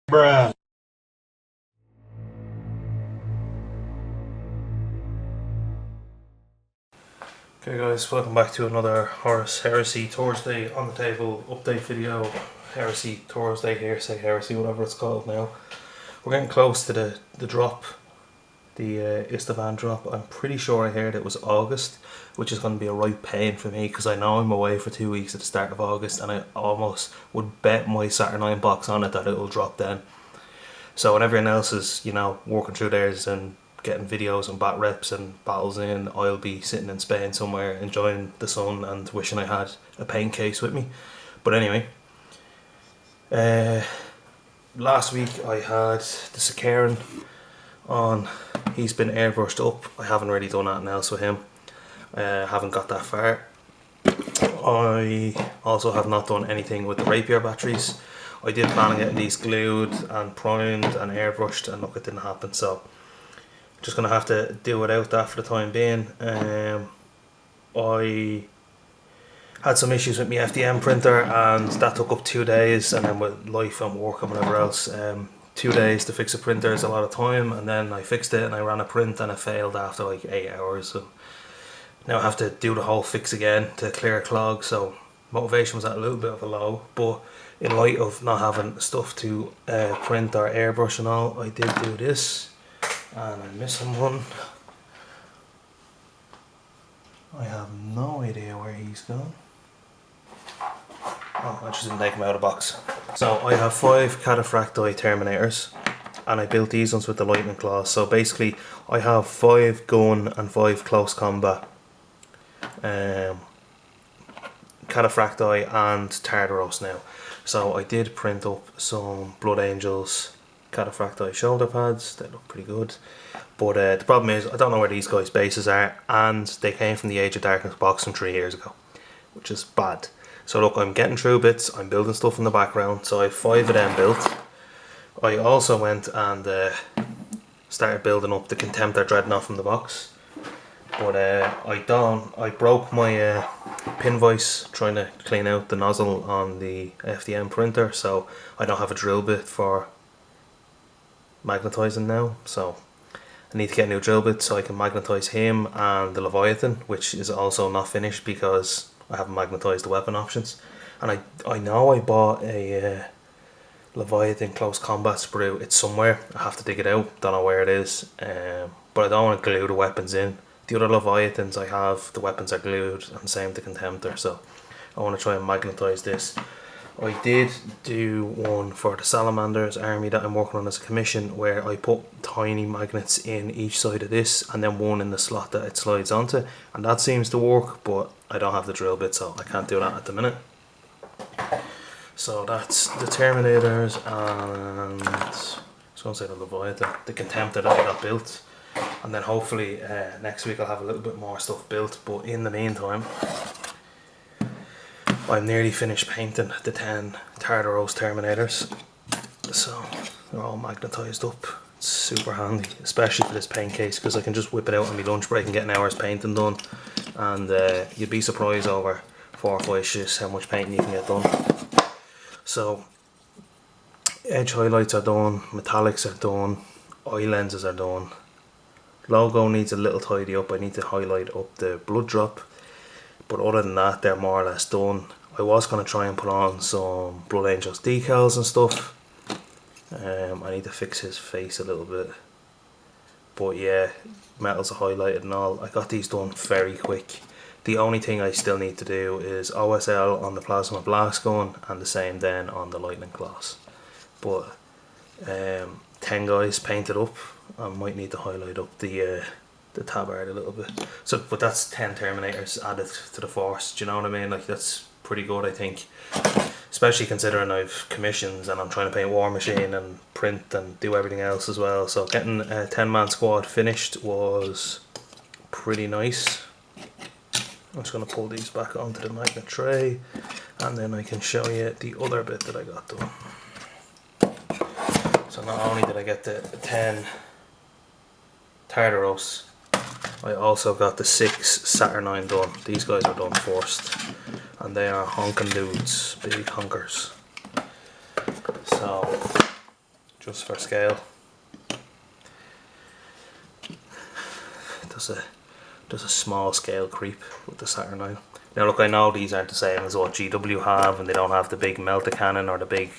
Bruh. Okay guys, welcome back to another Horus Heresy Thursday on the table update video. Heresy Thursday, Heresy Heresy, whatever it's called now. We're getting close to the drop, the Istvan drop. I'm pretty sure I heard it was August, which is going to be a right pain for me because I know I'm away for 2 weeks at the start of August and I almost would bet my Saturine box on it that it'll drop then. So when everyone else is, working through theirs and getting videos and bat reps and battles in, I'll be sitting in Spain somewhere enjoying the sun and wishing I had a paint case with me. But anyway, last week I had the Saturine on. He's been airbrushed up. I haven't really done anything else with him. Haven't got that far. I also have not done anything with the rapier batteries. I did plan on getting these glued and primed and airbrushed, and look, it didn't happen, so just gonna have to do without that for the time being. I had some issues with my FDM printer and that took up 2 days, and then with life and work and whatever else, 2 days to fix a printer is a lot of time, and then I fixed it and I ran a print and it failed after like 8 hours, so now I have to do the whole fix again to clear a clog. So motivation was at a little bit of a low, but in light of not having stuff to print or airbrush and all, I did do this. And I'm missing one. I have no idea where he's gone. Oh, I just didn't take him out of the box. So I have 5 Cataphracti Terminators, and I built these ones with the lightning claws. So basically I have 5 gun and 5 close combat Cataphracti and Tartaros now. So I did print up some Blood Angels Cataphracti shoulder pads. They look pretty good, but the problem is I don't know where these guys' bases are, and they came from the Age of Darkness box from 3 years ago, which is bad. So look, I'm getting through bits, I'm building stuff in the background, so I have 5 of them built. I also went and started building up the Contemptor Dreadnought from the box, but I broke my pin vise trying to clean out the nozzle on the FDM printer, so I don't have a drill bit for magnetizing now, so I need to get a new drill bit so I can magnetize him and the Leviathan, which is also not finished because I haven't magnetized the weapon options. And I know I bought a Leviathan close combat sprue. It's somewhere, I have to dig it out, don't know where it is, but I don't want to glue the weapons in. The other Leviathans I have, the weapons are glued, and same the Contemptor, so I want to try and magnetize this. I did do one for the Salamanders army that I'm working on as a commission, where I put tiny magnets in each side of this and then one in the slot that it slides onto, and that seems to work, but I don't have the drill bit, so I can't do that at the minute. So that's the Terminators and I was going to say the Leviathan, the Contemptor that I got built, and then hopefully next week I'll have a little bit more stuff built. But in the meantime, I'm nearly finished painting the 10 Tartaros Terminators, so they're all magnetised up. It's super handy, especially for this paint case, because I can just whip it out on my lunch break and get an hour's painting done, and you'd be surprised over 4 or 5 shifts how much painting you can get done. So edge highlights are done, metallics are done, eye lenses are done. Logo needs a little tidy up. I need to highlight up the blood drop, but other than that they're more or less done. I was going to try and put on some Blood Angels decals and stuff. I need to fix his face a little bit, but yeah, metals are highlighted and all. I got these done very quick. The only thing I still need to do is OSL on the Plasma Blast gun, and the same then on the Lightning Claws. But 10 guys painted up. I might need to highlight up the tabard a little bit. So, but that's 10 Terminators added to the force. Do you know what I mean? Like, that's pretty good, I think. Especially considering I've commissions and I'm trying to paint War Machine and print and do everything else as well. So getting a 10-man squad finished was pretty nice. I'm just going to pull these back onto the magnet tray, and then I can show you the other bit that I got done. So not only did I get the 10 Tartaros, I also got the 6 Saturnine done. These guys are done first, and they are honking dudes, big honkers. So just for scale. There's a small scale creep with the Saturine. Now look, I know these aren't the same as what GW have, and they don't have the big melta cannon or the big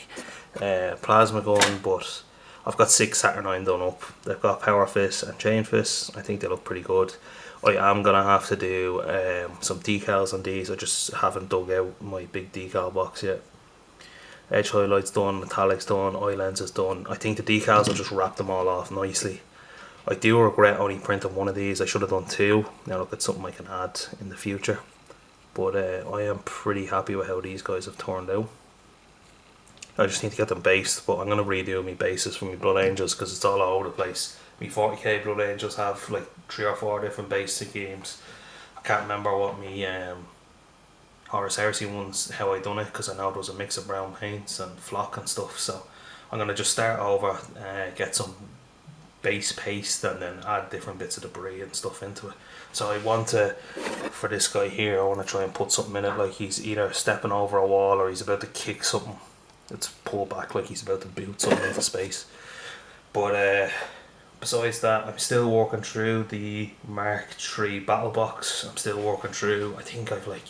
plasma gun, but I've got 6 Saturine done up. They've got power fists and chain fists. I think they look pretty good. I am gonna have to do some decals on these. I just haven't dug out my big decal box yet. Edge highlights done, metallics done, eye lenses done. I think the decals, I'll just wrap them all off nicely. I do regret only printing one of these. I should have done 2. Now look, it's something I can add in the future. But I am pretty happy with how these guys have turned out. I just need to get them based, but I'm going to redo my bases for my Blood Angels because it's all over the place. My 40k Blood Angels have like 3 or 4 different base schemes. I can't remember what my Horus Heresy ones, how I done it, because I know there was a mix of brown paints and flock and stuff. So I'm going to just start over, get some base paste and then add different bits of debris and stuff into it. So I want to, for this guy here, I want to try and put something in it like he's either stepping over a wall or he's about to kick something. It's pulled back like he's about to boot something into space. But besides that, I'm still working through the Mark III battle box. I'm still working through, I think I've like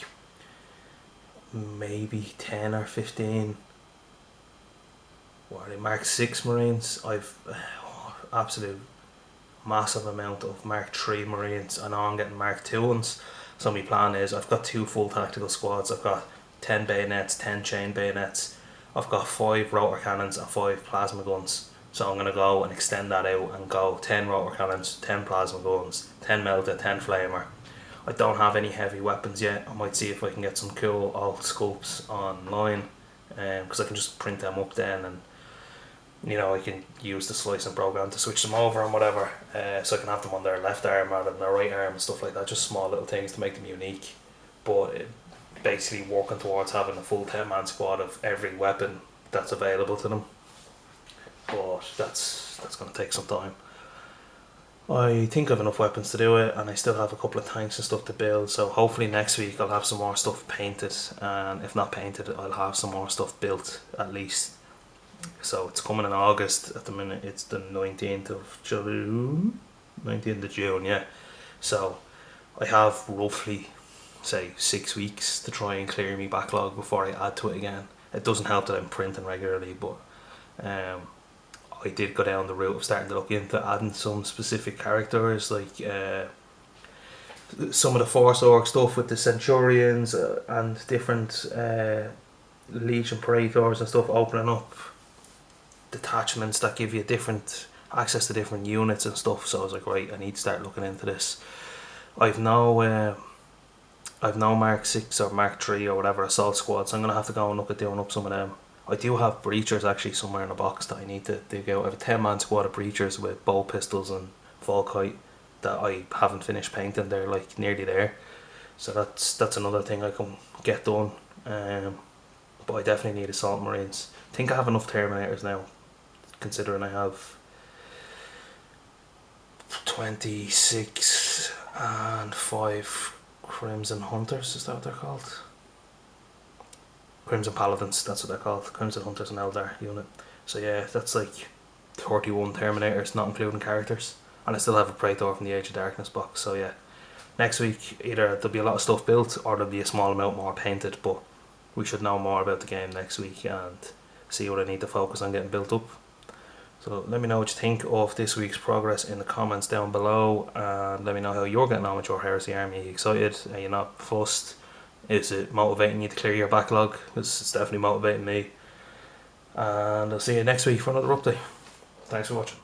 maybe 10 or 15 what are they, Mark VI Marines. I've absolute massive amount of Mark III Marines. I know I'm getting Mark II ones. So my plan is I've got 2 full tactical squads. I've got 10 bayonets, 10 chain bayonets. I've got 5 rotor cannons and 5 plasma guns. So I'm going to go and extend that out and go 10 rotor cannons, 10 plasma guns, 10 melta, 10 flamer. I don't have any heavy weapons yet. I might see if I can get some cool old scopes online, because I can just print them up then, and you know, I can use the slicing program to switch them over and whatever, so I can have them on their left arm rather than their right arm and stuff like that. Just small little things to make them unique, but basically working towards having a full 10-man squad of every weapon that's available to them. But that's going to take some time. I think I have enough weapons to do it, and I still have a couple of tanks and stuff to build, so hopefully next week I'll have some more stuff painted, and if not painted I'll have some more stuff built at least. So it's coming in August. At the minute it's the 19th of June, 19th of June, yeah. So I have roughly, say, 6 weeks to try and clear my backlog before I add to it again. It doesn't help that I'm printing regularly, but I did go down the route of starting to look into adding some specific characters, like some of the Force Orc stuff with the Centurions and different Legion Praetors and stuff, opening up detachments that give you different access to different units and stuff. So I was like, right, I need to start looking into this. I've no Mark 6 or Mark 3 or whatever assault squads, so I'm going to have to go and look at doing up some of them. I do have breachers actually somewhere in a box that I need to dig out. I have a 10-man squad of breachers with bow pistols and Volkite that I haven't finished painting. They're like nearly there, so that's another thing I can get done. But I definitely need assault marines. I think I have enough Terminators now, considering I have 26 and 5 Crimson Hunters. Is that what they're called? Crimson Paladins, that's what they're called. Crimson Hunters and Eldar unit. So yeah, that's like 31 Terminators, not including characters. And I still have a Praetor from the Age of Darkness box. So yeah, next week either there'll be a lot of stuff built or there'll be a small amount more painted, but we should know more about the game next week and see what I need to focus on getting built up. So let me know what you think of this week's progress in the comments down below, and let me know how you're getting on with your Heresy army. Are you excited? Are you not fussed? Is it motivating you to clear your backlog? Because it's definitely motivating me. And I'll see you next week for another update. Thanks for watching.